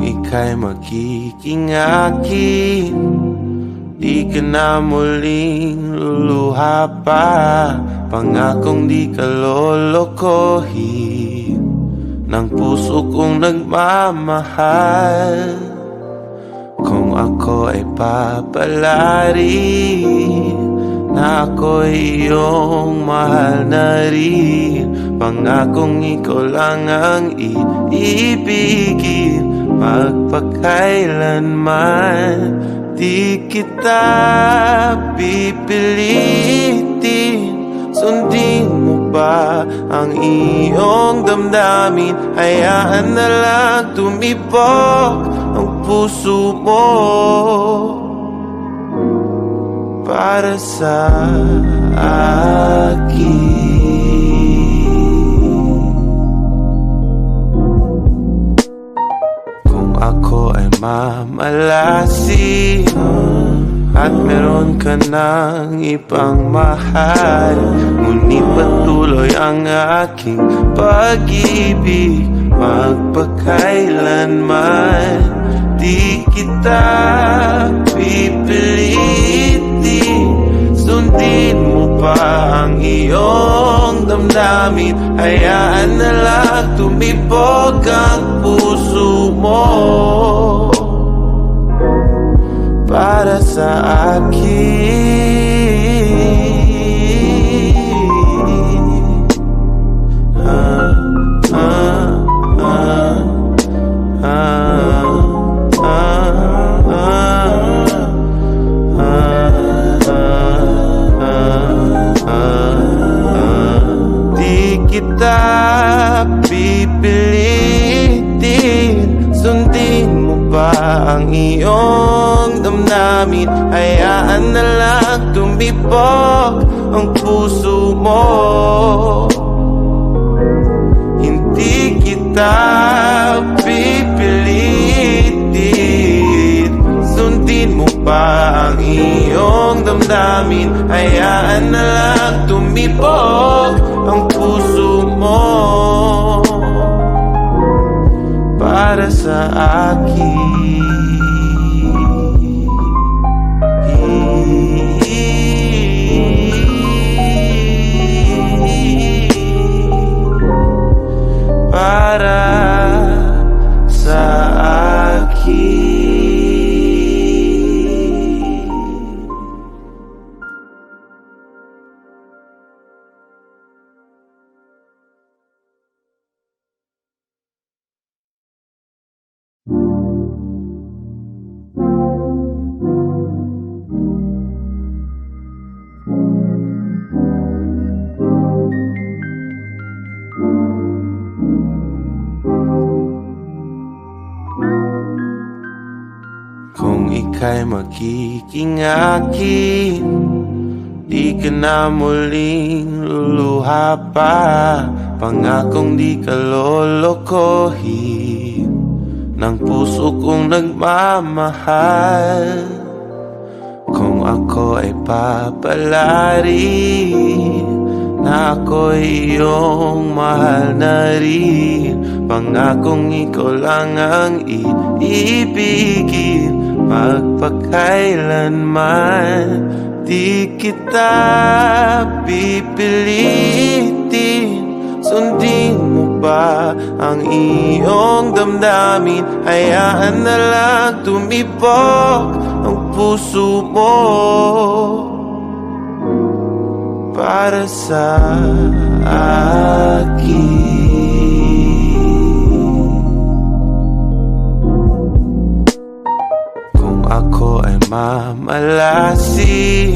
ika'y magiging akin, di ka na muling luluha pa. Pangakong di ka lolokohin ng puso kong nagmamahal. Kung ako ay papalari na ako'y iyong mahal na rin, pangakong ikaw lang ang iibigin, magpakailanman. Di kita pipilitin, sundin mo ba ang iyong damdamin? Hayaan na lang tumibok ang puso mo para sa akin. Kung ako ay mamalasin at meron ka ng ibang mahal, ngunit patuloy ang aking pag-ibig, magpakailanman. Di kita pipilitin, sundin mo pa ang iyong damdamin. Hayaan na lang tumibok ang puso mo para sa akin. Di kita pipilitin, sundin mo ba ang iyong damdamin? Hayaan na lang tumibok ang puso mo. Hindi kita pipilitin, sundin mo ba ang iyong damdamin? Hayaan na lang tumibok ang puso mo para sa akin. Para sa akin. Kung ika'y magiging akin, di ka na muling luluha pa. Pangakong di ka lolokohin ng puso kong nagmamahal. Kung ako ay papalari na ako'y iyong mahal na rin, pangakong ikaw lang ang iibigin, magpakailanman. Di kita pipilitin, sundin mo ba ang iyong damdamin? Hayaan na lang tumibok ang puso mo para sa akin. Kung ako ay mamalasin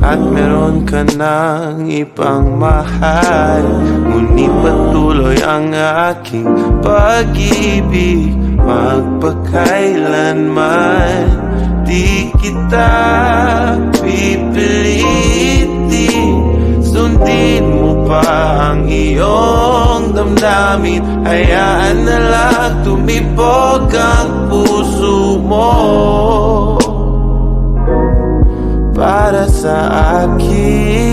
at meron ka ng ibang mahal, ngunit patuloy ang aking pag-ibig, magpakailanman. Di kita pipilitin, sundin mo pa ang iyong damdamin. Hayaan na lang tumibok ang puso mo para sa akin.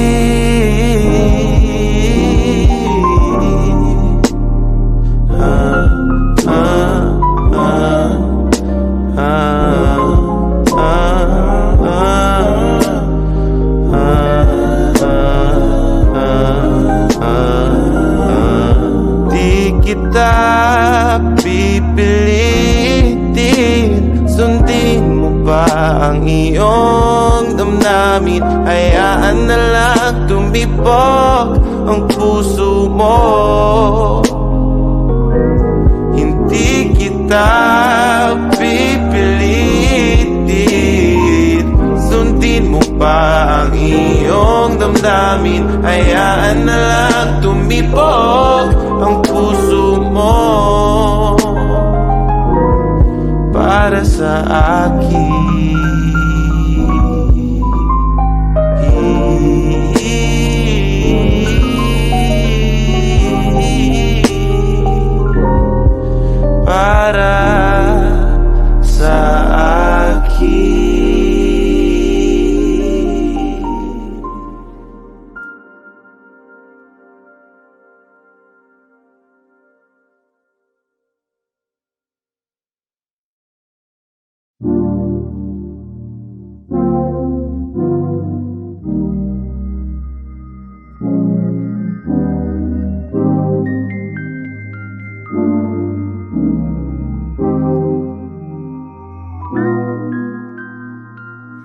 kita pipilitin. Sundin mo ba ang iyong damdamin? Hayaan na lang tumibok ang puso mo. Hindi kita pipilitin. Sundin mo ba ang iyong damdamin? Hayaan na lang tumibok ang puso mo. Para sa akin, para sa akin.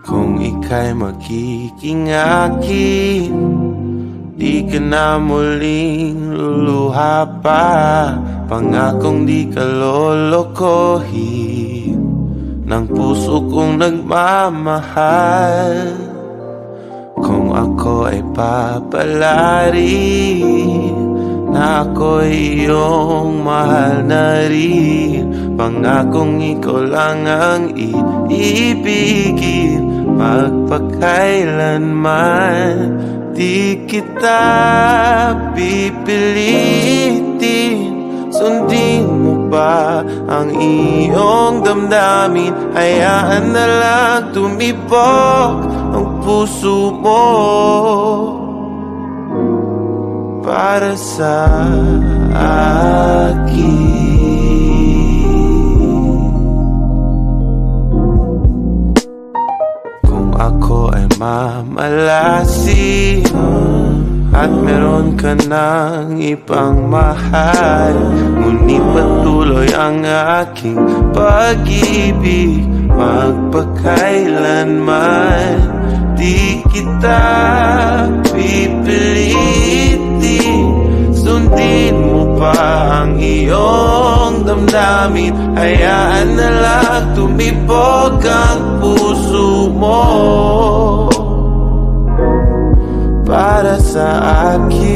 Kung ika'y magiging akin, di ka na muling luluha pa. Pangakong di ka lolokohin ng puso kong nagmamahal. Kung ako ay papalarin na ako'y iyong mahal na rin, pangakong ikaw lang ang iibigin magpakailanman. Di kita pipilitin. Sundin mo ba ang iyong damdamin? Hayaan na lang tumibok ang puso mo. Para sa akin. Kung ako ay mamalasin at meron ka ng ibang mahal, ngunit patuloy ang aking pag-ibig magpakailanman. Di kita pipilitin. Sundin mo pa ang iyong damdamin. Hayaan na lang tumibok ang puso mo. Para sa akin.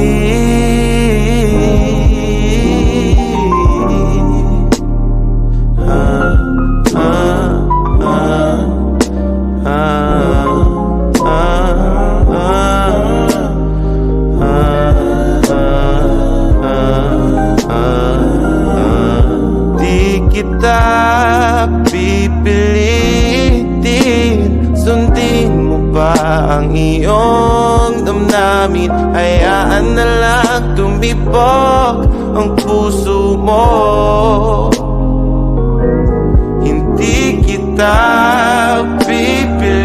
Di kita pipilitin. Sundin mo ba ang iyong damdamin? Hayaan na lang tumibok ang puso mo. Hindi kita pipilitin.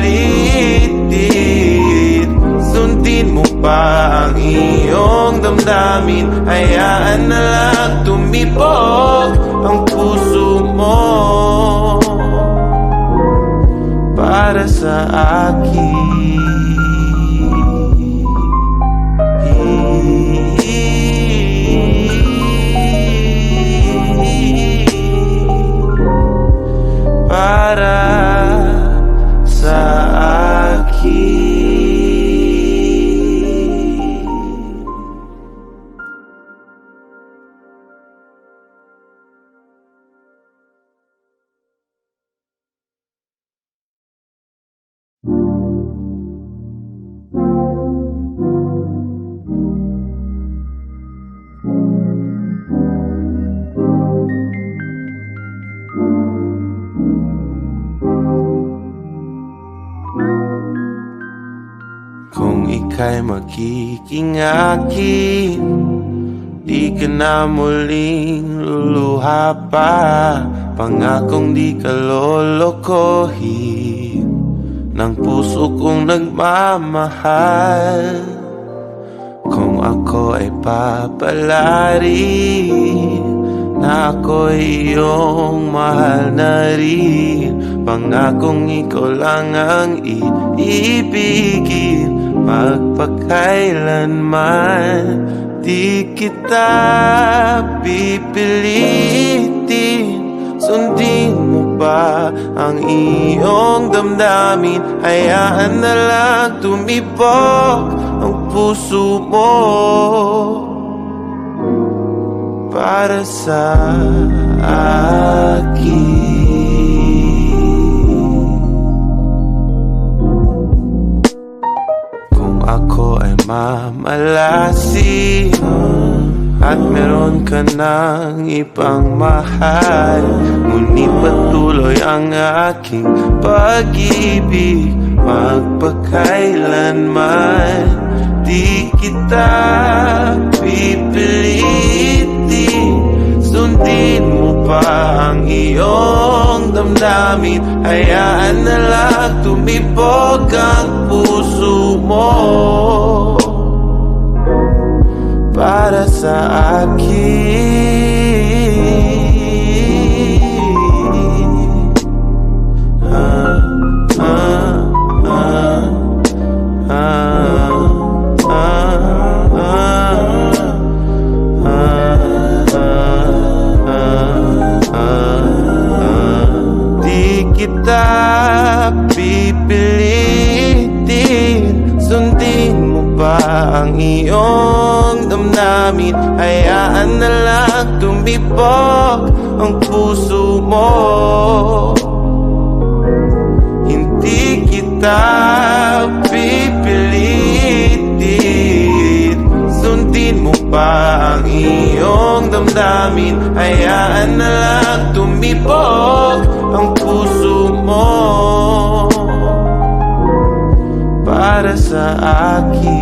Sundin mo ba ang iyong damdamin? Hayaan na lang tumibok ang puso mo. Para sa akin. Para sa akin. Kung ika'y magiging akin, di ka na muling luluha pa. Pangakong di ka lolokohin ng puso kong nagmamahal. Kung ako ay papalarin ako'y iyong mahal na rin. Pangakong ikaw lang ang iibigin, magpakailanman di kita pipilitin. Sundin mo ba ang iyong damdamin? Hayaan na lang tumibok ang puso mo para sa akin. Kung ako ay mamalasin at meron ka ng ibang mahal, ngunit patuloy ang aking pag-ibig, magpakailanman di kita pipilitin. Sundin mo pa ang iyong damdamin, hayaan na lang tumibok ang puso mo para sa akin. Di kita pipilitin. Sundin mo ba ang iyong damdamin, hayaan na lang tumibok ang puso mo. Hindi kita pipilitin. Sundin mo ba ang iyong damdamin, hayaan na lang tumibok ang puso mo para sa akin.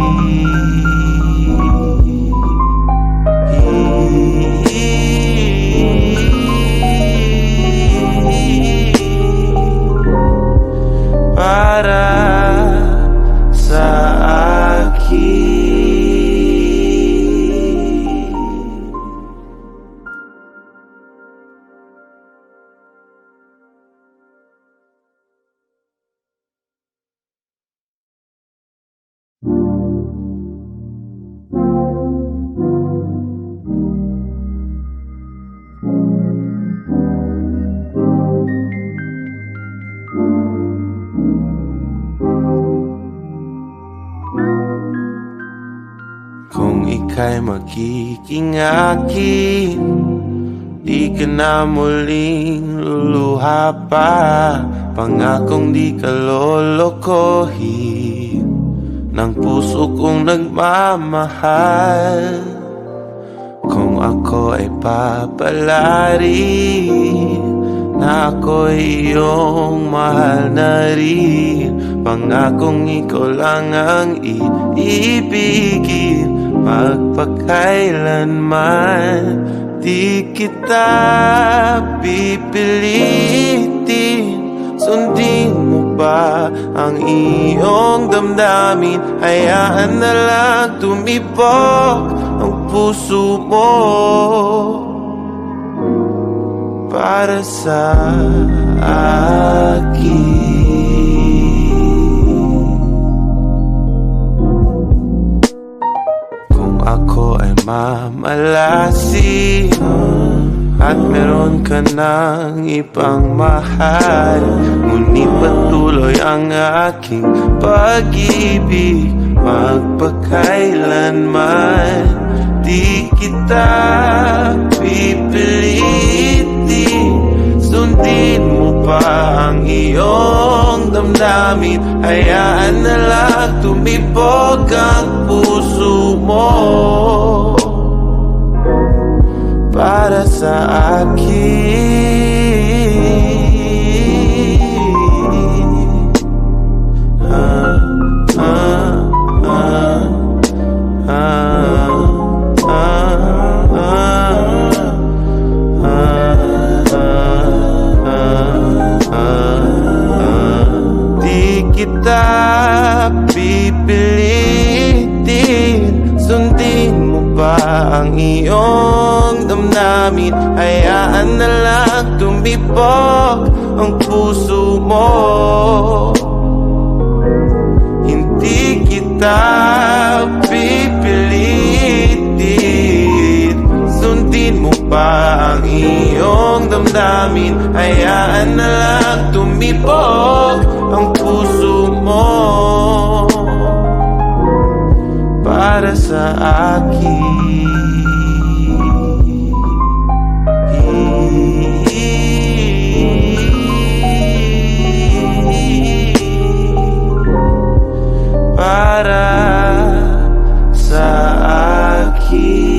Para sa akin. Kung ika'y magiging akin, di ka na muling luluha pa. Pangakong di ka lolokohin ng puso kong nagmamahal. Kung ako ay papalarin na ako'y iyong mahal na rin, pangakong ikaw lang ang iibigin, magpakailanman di kita pipilitin. Sundin mo ba ang iyong damdamin, hayaan na lang tumibok ang puso mo para sa akin. Kung ako ay mamalasin at meron ka ng ibang mahal, ngunit patuloy ang aking pag-ibig, magpakailanman di kita pipilitin. Sundin mo pa ang iyong damdamin, hayaan na lang tumibok ang puso mo para sa akin. Di kita pipilitin. Sundin mo ba ang iyong damdamin, damdamin, hayaan na lang tumibok ang puso mo. Hindi kita pipilitin, sundin mo pa ang iyong damdamin, hayaan na lang tumibok ang puso mo. Para sa akin, para sa akin.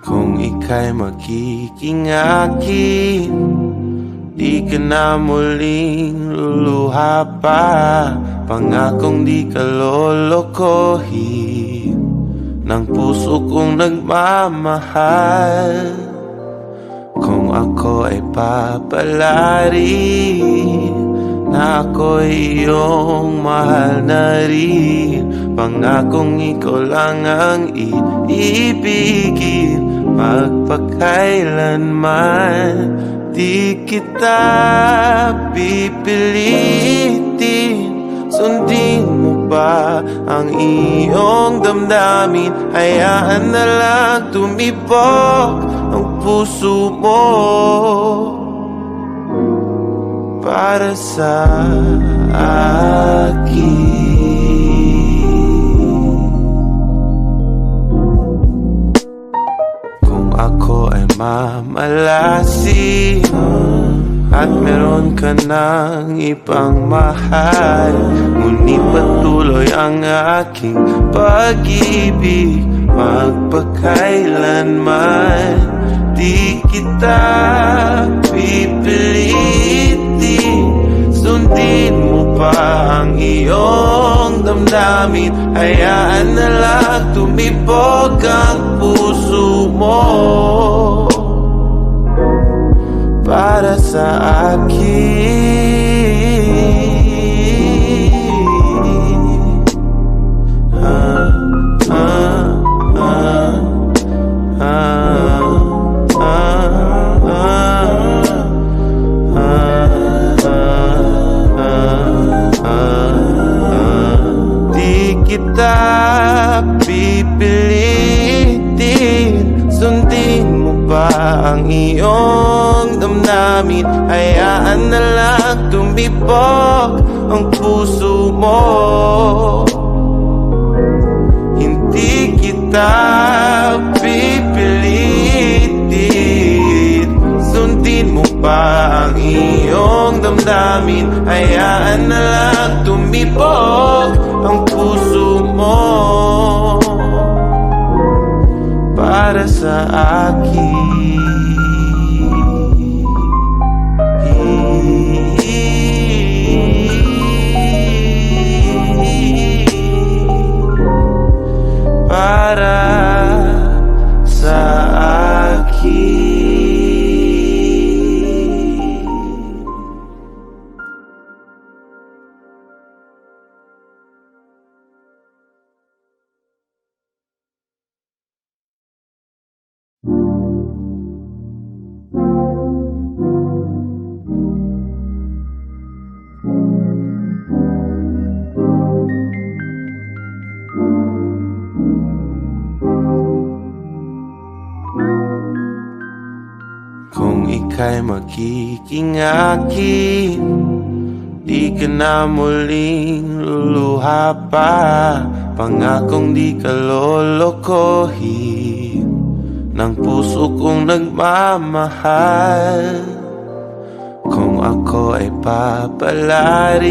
Kung ika'y magiging akin, di ka na muling luluha pa. Pangakong di ka lolokohin ng puso kong nagmamahal. Kung ako ay papalarin na ako'y iyong mahal na rin, pangakong ikaw lang ang iibigin magpakailanman. Di kita pipilitin, sundin mo ba ang iyong damdamin, hayaan na lang tumibok ang puso mo. Para sa akin, ako ay mamalasin at meron ka ng ibang mahal, ngunit patuloy ang aking pag-ibig magpakailanman. Di kita pipilitin, sundin mo pa ang iyong damdamin, hayaan na lang tumibok ang puso mo. Para sa akin, di kita pipilitin, sundin mo ba ang iyong damdamin, hayaan na lang tumibok ang puso mo. Hindi kita pipilitin, sundin mo pa ang iyong damdamin, hayaan na lang tumibok ang puso mo. Para sa akin, para sa akin. Kung ika'y magiging akin, di ka na muling luluha pa. Pangakong di ka lolokohin ng puso kong nagmamahal. Kung ako ay papalarin